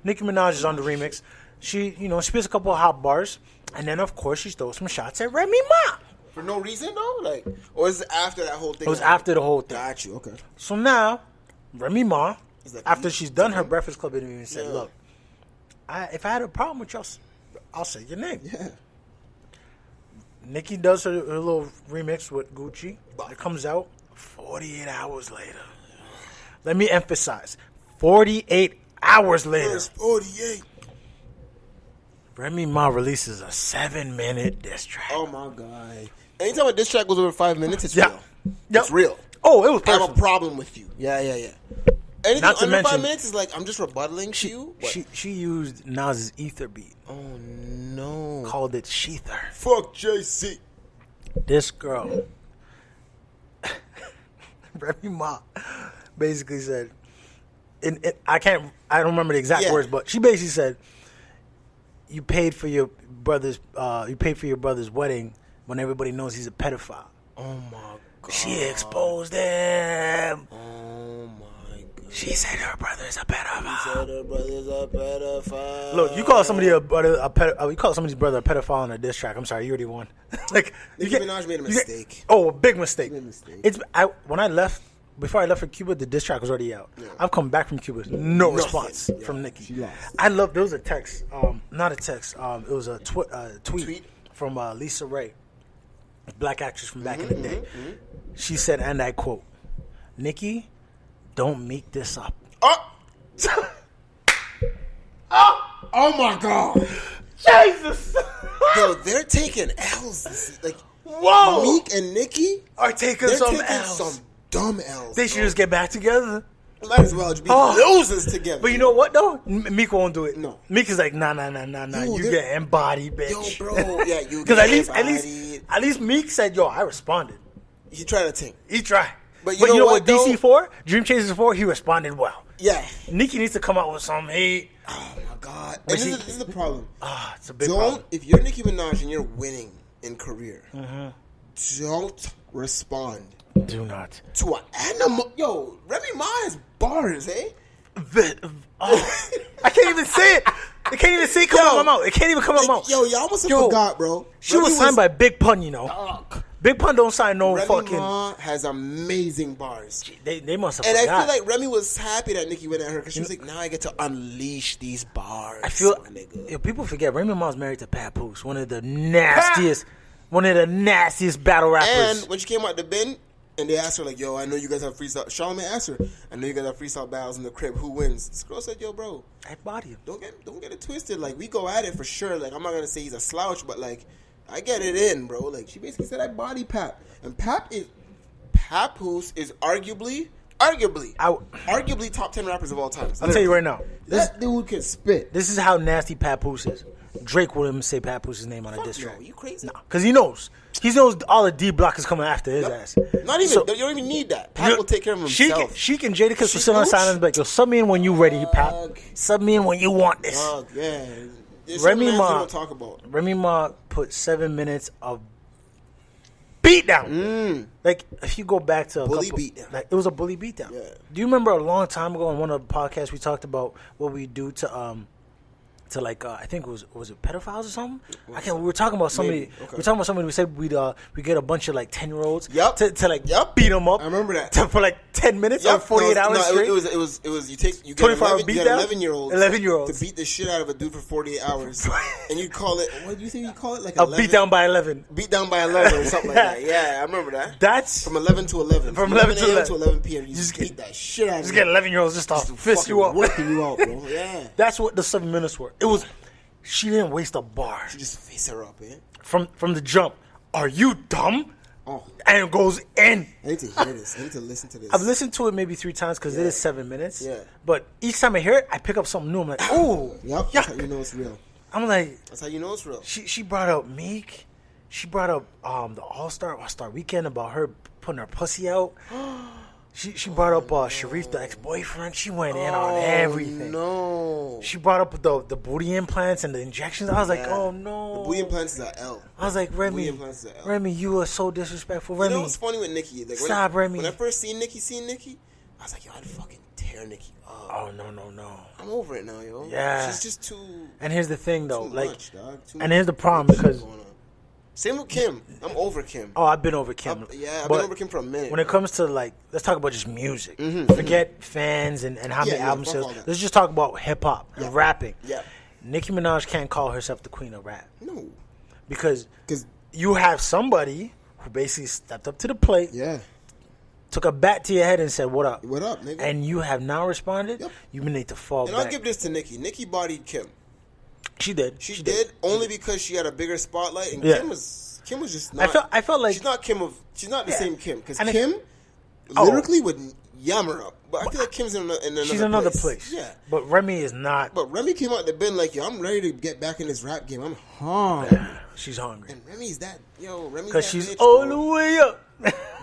Nicki Minaj is on the remix. She spits a couple of hot bars, and then of course she throws some shots at Remy Ma. For no reason though, or is it after that whole thing? It was after the whole thing. Got you. Okay. So now, Remy Ma, after she's done her Breakfast Club interview, said, "Look, if I had a problem with y'all, I'll say your name." Yeah. Nicki does her little remix with Gucci. It comes out 48 hours later. Let me emphasize, 48 hours later. First 48. Remy Ma releases a 7-minute diss track. Oh my god! Anytime a diss track goes over 5 minutes, it's real. Yep. It's real. Oh, it was I personal. have a problem with you. Yeah. Anything Not to under 5 mention, minutes is like I'm just rebuttaling you. She used Nas's Ether beat. Oh no! Called it Sheether. Fuck JC. This girl, Remy Ma, basically said, I don't remember the exact words, but she basically said, you paid for your brother's wedding when everybody knows he's a pedophile. Oh my god! She exposed him. Oh my god! She said her brother's a pedophile. She said her brother's a pedophile. Look, you call somebody you call somebody's brother a pedophile on a diss track. I'm sorry, you already won. Like Nicki Minaj made a mistake. A big mistake. She made a mistake. Before I left for Cuba, the diss track was already out. Yeah. I've come back from Cuba, no response from Nicki. She lost. There was a text, not a text. It was a tweet from Lisa Ray, a black actress from back in the day. She said, and I quote, "Nicki, don't make this up." Oh my god! Jesus! Yo, they're taking L's. Like, whoa! Meek and Nicki are taking some L's. Some dumb L's. They should just get back together. Might as well just be losers together. But you know what though? Meek won't do it. No. Meek is like, nah. Yo, you get embodied, bitch. Yo, bro. Yeah, you because get at least Meek said, yo, I responded. He tried to think. He tried. But you know what DC 4, Dream Chasers 4, he responded well. Yeah. Nicki needs to come out with some hate. Oh my god. And this is the problem. It's a big problem. If you're Nicki Minaj and you're winning in career, don't respond. Do not. To an animal. Yo, Remy Ma has bars, eh? I can't even say it. It can't even say it come out of my mouth. It can't even come out of my mouth. Yo, y'all must have forgot, bro. She was signed by Big Pun, you know. Big Pun don't sign no Remy fucking... Ma has amazing bars. They must have forgot. And I feel like Remy was happy that Nicki went at her because she was like, now I get to unleash these bars. I feel... people forget, Remy Ma's married to Papoose, one of the nastiest battle rappers. And when she came out the bin, and they asked her, like, yo, I know you guys have freestyle... Charlamagne asked her, I know you guys have freestyle battles in the crib. Who wins? This girl said, yo, bro. I body him. Don't get it twisted. Like, we go at it for sure. Like, I'm not going to say he's a slouch, but, like, I get it in, bro. Like, she basically said I body Pap. And Papoose is arguably top 10 rappers of all time. I'll tell you right now. That dude can spit. This is how nasty Papoose is. Drake wouldn't even say Papoose' name on a diss track. You crazy? Nah, because he knows. He knows all the D block is coming after his ass. Not even. So, you don't even need that. Pap will take care of himself. She and Jadakiss will sit on silence and be like, yo, sub me in when you ready, Pap. Sub me in when you want this. Yeah. Remy Ma, talk about. Remy Ma put 7 minutes of beatdown. Like, if you go back to beatdown. Like, it was a bully beatdown. Yeah. Do you remember a long time ago on one of the podcasts we talked about what we do to like I think it was it pedophiles or something? We were talking about somebody. Maybe. Okay. We were talking about somebody. We said we get a bunch of like 10-year-olds. Yep. To beat them up. I remember that. For like 10 minutes or 48 hours straight. It was you get 11-year-olds 11-year-olds to beat the shit out of a dude for 48 hours, and you call it, what do you think you call it? Like a beat down by 11. Beat down by 11 or something like that. Yeah, I remember that. That's from 11 to 11. From 11 to 11 to 11 p.m. You just beat that shit out of Just get 11-year-olds just to fist you up. Working you out, bro. Yeah. That's what the 7 minutes were. It was. She didn't waste a bar. She just face her up, eh? From the jump. Are you dumb? Oh. And it goes in. I need to hear this. I need to listen to this. I've listened to it maybe 3 times because it is 7 minutes. Yeah. But each time I hear it, I pick up something new. I'm like, ooh. Yep. That's how you know it's real. I'm like. That's how you know it's real. She brought up Meek. She brought up the All-Star Weekend about her putting her pussy out. She brought up Sharif, the ex-boyfriend. She went in on everything. No. She brought up the booty implants and the injections. I was like, oh no. The booty implants is an L. I was like, Remy, you are so disrespectful. Remy, you know what's funny with Nicki? Like, Remy. When I first seen Nicki, I was like, yo, I'd fucking tear tear Nicki up. Oh, no. I'm over it now, yo. Yeah. She's just too... And here's the thing, though. Too like, much, dog. Too and much here's the problem, because... Same with Kim. I'm over Kim. Oh, I've been over Kim. I've been over Kim for a minute. When it comes to, like, let's talk about just music. Forget fans and how many album sales. Let's just talk about hip-hop and rapping. Yeah. Nicki Minaj can't call herself the queen of rap. No. Because you have somebody who basically stepped up to the plate. Yeah. Took a bat to your head and said, "What up? What up, nigga?" And you have now responded. Yep. You need to fall back. And I'll give this to Nicki. Nicki bodied Kim. She did. She did only because she had a bigger spotlight, and Kim was just not. I felt like she's not Kim she's not the same Kim, because And Kim lyrically would yam her up, but I feel like Kim's in another. She's another place. Yeah, but Remy is not. But Remy came out the bin like, yo, I'm ready to get back in this rap game. I'm hungry. She's hungry. And Remy's that Remy's because that she's bitch, all bro. the way up.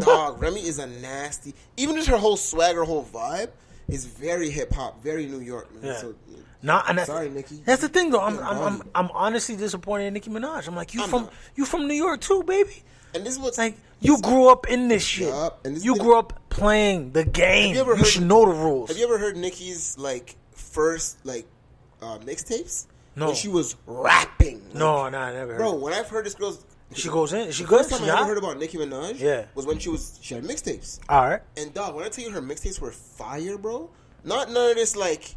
Dog, Remy is a nasty. Even just her whole swag, her whole vibe is very hip hop, very New York. Man. Yeah. So, And sorry, Nicki. That's the thing, though. I'm honestly disappointed in Nicki Minaj. I'm like, you from New York too, baby. And this is what's like, you grew up in this shit. And you grew up playing the game. You should know the rules. Have you ever heard Nicki's like first mixtapes? No. When she was rapping. Like, no, I never heard. Bro, when I've heard this girl's... She goes in. She the good. first time I ever heard about Nicki Minaj was when she had mixtapes. All right. And dog, when I tell you her mixtapes were fire, bro, none of this like,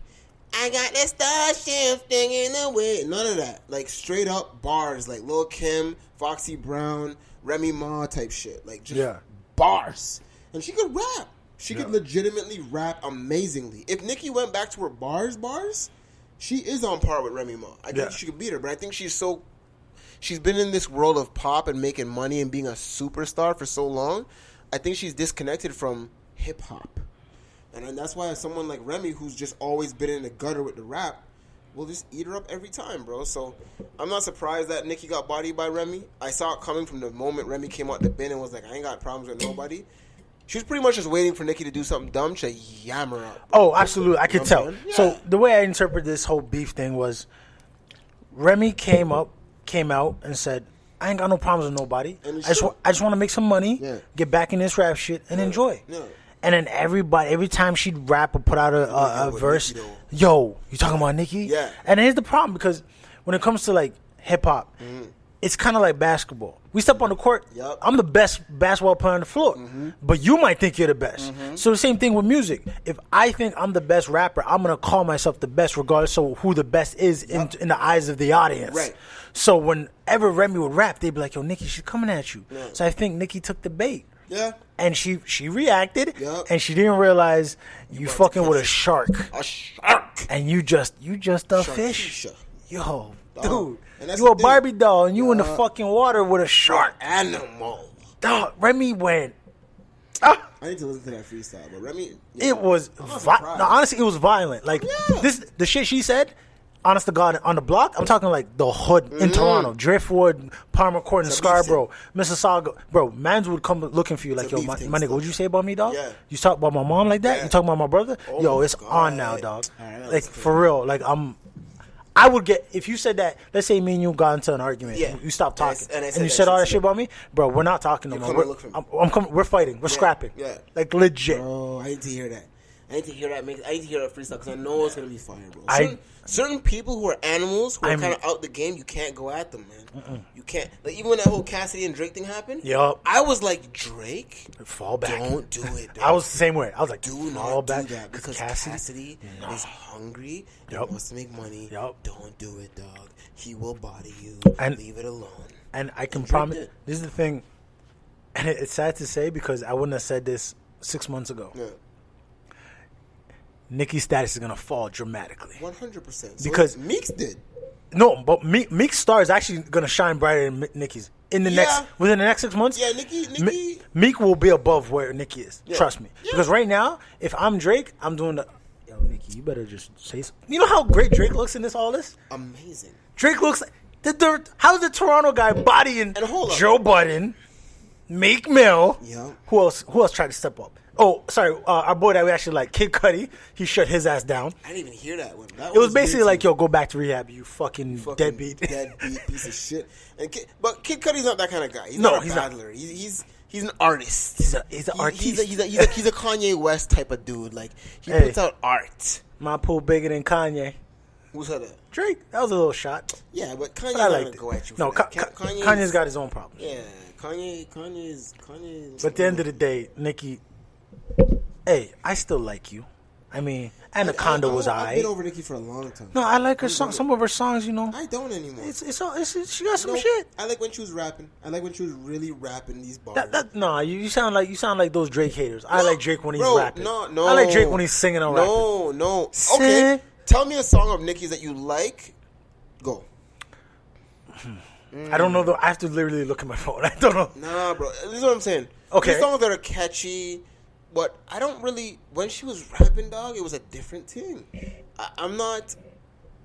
I got this star shifting in the wind. None of that. Like straight up bars, like Lil Kim, Foxy Brown, Remy Ma type shit. Like just bars. And she could rap. She could legitimately rap amazingly. If Nicki went back to her bars, she is on par with Remy Ma. I think she could beat her, but I think she's been in this world of pop and making money and being a superstar for so long. I think she's disconnected from hip hop. And that's why someone like Remy, who's just always been in the gutter with the rap, will just eat her up every time, bro. So I'm not surprised that Nicki got bodied by Remy. I saw it coming from the moment Remy came out the bin and was like, I ain't got problems with nobody. She was pretty much just waiting for Nicki to do something dumb to yam her up. Oh, absolutely. I could tell. Yeah. So the way I interpret this whole beef thing was Remy came out and said, I ain't got no problems with nobody. I just want to make some money, get back in this rap shit, and enjoy. Yeah. And then every time she'd rap or put out a verse, yo, you talking about Nicki? Yeah. And here's the problem, because when it comes to like hip hop, it's kind of like basketball. We step on the court, I'm the best basketball player on the floor, but you might think you're the best. So the same thing with music. If I think I'm the best rapper, I'm going to call myself the best regardless of who the best is in the eyes of the audience. Right. So whenever Remy would rap, they'd be like, yo, Nicki, she's coming at you. Yeah. So I think Nicki took the bait. Yeah. And she reacted, and she didn't realize you fucking with a shark. A shark. And you just a fish. Yo, dude. And you a Barbie doll, and you in the fucking water with a shark. Animal. Dog, Remy went. I need to listen to that freestyle, but Remy. It was honestly, it was violent. Like the shit she said. Honest to God, on the block, I'm talking like the hood in Toronto, Driftwood, Palmer Court, and Scarborough, Mississauga. Bro, mans would come looking for you like, yo, my nigga, what'd you say about me, dog? Yeah. You talk about my mom like that? Yeah. You talk about my brother? Oh, yo, it's on now, dog. Right, like, for real. Like, I would get, if you said that, let's say me and you got into an argument, you stopped talking, and you said all that shit about me, bro, we're not talking no more. We're fighting. We're scrapping. Yeah. Like, legit. Bro, I need to hear that. I need to hear that freestyle because I know it's gonna be fire, bro. Certain people who are animals who are kind of out the game, you can't go at them, man. You can't. Like even when that whole Cassidy and Drake thing happened, I was like, Drake, fall back. Don't do it. Dog. I was the same way. I was like, do fall not back do that because Cassidy is hungry. He wants to make money. Don't do it, dog. He will body you. And leave it alone. And I can promise. This is the thing, and it's sad to say because I wouldn't have said this 6 months ago. Yeah. Nicki's status is gonna fall dramatically. 100%. Because Meek's did. No, but Meek's star is actually gonna shine brighter than Nicki's within the next 6 months. Yeah, Nicki. Meek will be above where Nicki is. Yeah. Trust me. Yeah. Because right now, if I'm Drake, I'm doing the. Yo, Nicki, you better just say something. You know how great Drake looks in all this? Amazing. Drake looks like how's the Toronto guy bodying Joe Budden, Meek Mill? Yeah. Who else tried to step up? Oh, sorry, our boy that we actually like, Kid Cudi, he shut his ass down. I didn't even hear that one. It was basically like, yo, go back to rehab, you fucking deadbeat. Deadbeat piece of shit. But Kid Cudi's not that kind of guy. He's not a battler. He's He's an artist. He's an artist. He's a Kanye West type of dude. Like, he puts out art. My pool bigger than Kanye. Who said that? Drake. That was a little shot. Yeah, but Kanye's not going to go at you for no, that. Kanye's got his own problems. Yeah, Kanye's... But at the end of the day, Nicki, hey, I still like you. I mean, Anaconda was alright. I've been over Nicki for a long time. No, I like her song. Some of her songs, you know. I don't anymore. She got some shit. I like when she was rapping. I like when she was really rapping these bars. You sound like those Drake haters. I like Drake when he's rapping. No. I like Drake when he's singing or rapping. No. Okay, tell me a song of Nicki's that you like. Go. I don't know though. I have to literally look at my phone. I don't know. Nah, bro. This is what I'm saying. Okay. There's songs that are catchy, but I don't really. When she was rapping, dog, it was a different thing. I'm not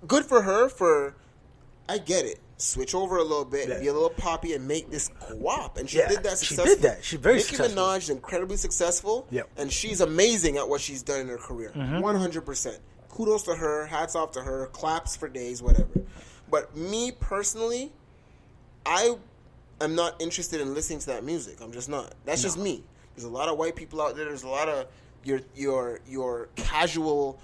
good for her. I get it. Switch over a little bit, be a little poppy, and make this co-op. And she did that successfully. She did that. She's very successful. Nicki Minaj is incredibly successful. Yep. And she's amazing at what she's done in her career. 100%. Kudos to her. Hats off to her. Claps for days. Whatever. But me personally, I am not interested in listening to that music. I'm just not. That's just me. There's a lot of white people out there. There's a lot of your casual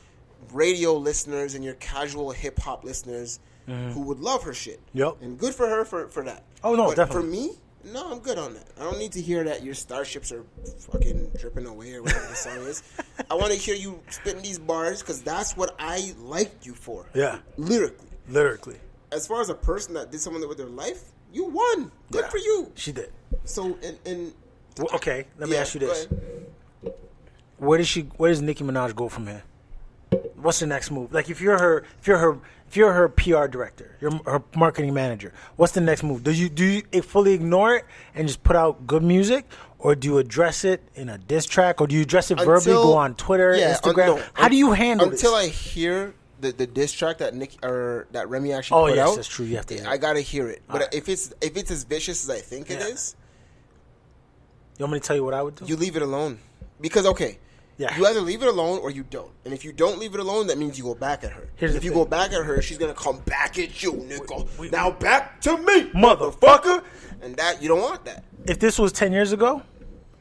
radio listeners and your casual hip hop listeners who would love her shit. Yep. And good for her for that. Oh no, but definitely. For me, no, I'm good on that. I don't need to hear that your starships are fucking dripping away or whatever the song is. I want to hear you spitting these bars because that's what I liked you for. Yeah. Lyrically. As far as a person that did something with their life, you won. Good for you. She did. So, well, okay, let me ask you this. Where does Nicki Minaj go from here? What's the next move? Like if you're her PR director, you're her marketing manager, what's the next move? Do you fully ignore it and just put out good music, or do you address it in a diss track, or do you address it verbally, go on Twitter, Instagram? How do you handle this? Until I hear the diss track that Nicki or that Remy actually put out. Oh yes, that's true. You have to hear it. I gotta hear it. But if it's as vicious as I think it is, you want me to tell you what I would do? You leave it alone. Because you either leave it alone or you don't. And if you don't leave it alone, that means you go back at her. If you go back at her, she's gonna come back at you, nigga. Now back to me, motherfucker. And that you don't want that. If this was 10 years ago,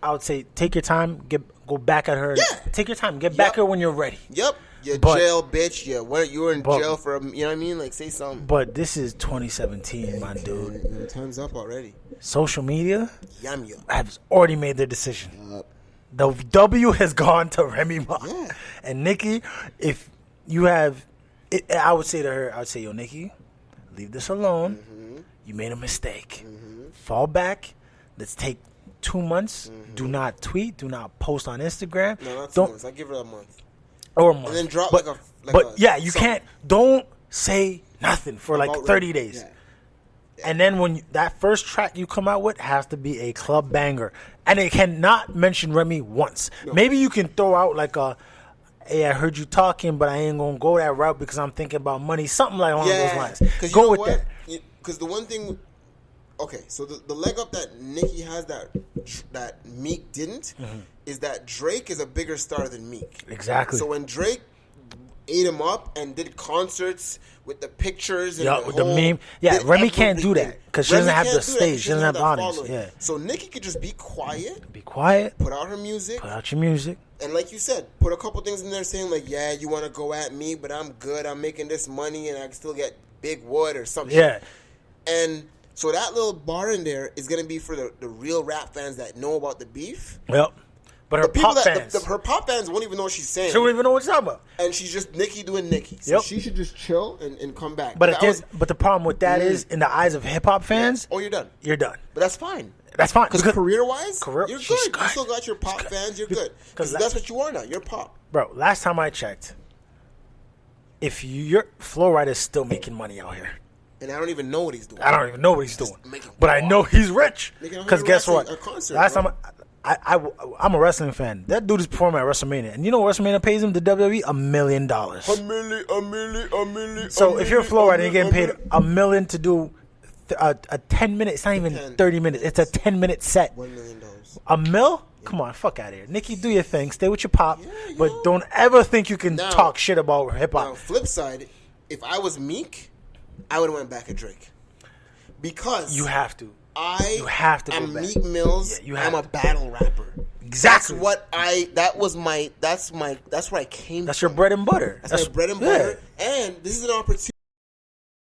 I would say take your time, go back at her. Yeah. Take your time, get back at her when you're ready. Yep. Jail, bitch. You were in jail for, you know what I mean? Like, say something. But this is 2017, my dude. Time's up already. Social media Yum. has already made their decision. The W has gone to Remy Ma. Yeah. And Nicki, if you have, I would say to her, yo, Nicki, leave this alone. Mm-hmm. You made a mistake. Mm-hmm. Fall back. Let's take 2 months. Mm-hmm. Do not tweet. Do not post on Instagram. No, not 2 months. I give her a month. Or a month. And then drop you can't. Don't say nothing for like 30 days. Yeah. And then when that first track you come out with has to be a club banger, and it cannot mention Remy once. No. Maybe you can throw out like hey, I heard you talking, but I ain't gonna go that route because I'm thinking about money, something like along those lines. Go with that. Because the one thing, okay, so the leg up that Nicki has that Meek didn't is that Drake is a bigger star than Meek. Exactly. So when Drake ate him up and did concerts with the pictures and with the meme. Yeah, Remy can't do that because she doesn't have the stage. She doesn't have the audience. Yeah. So Nicki could just be quiet. Put out her music. Put out your music. And like you said, put a couple things in there saying like, yeah, you want to go at me, but I'm good. I'm making this money and I can still get big wood or something. Yeah. And so that little bar in there is going to be for the real rap fans that know about the beef. Yep. But her pop fans won't even know what she's saying. She won't even know what she's talking about. And she's just Nicki doing Nicki. So she should just chill and come back. But the problem with that is, in the eyes of hip hop fans, you're done. You're done. But that's fine. That's fine. Because career-wise, you're good. You still got your pop fans. You're good. Because that's what you are now. You're pop. Bro, last time I checked, your Flow Rider's still making money out here. And I don't even know what he's doing. But I know he's rich. Because guess what? Last time I'm a wrestling fan. That dude is performing at WrestleMania. And you know what WrestleMania pays him, the WWE? $1 million. $1 million. So if you're a Flow Rider and you're getting paid $1 million to do a 10-minute, it's not even 30 minutes. It's a 10-minute set. $1 million. $1 mil? Come on, fuck out of here. Nicki, do your thing. Stay with your pop. But don't ever think you can talk shit about hip-hop. Now, flip side, if I was Meek, I would have went back at Drake. Because you have to. I have to go am back. Meek Mills. Yeah, I'm a battle rapper. Exactly. That's where I came That's from. your bread and butter. That's my bread and butter. And this is an opportunity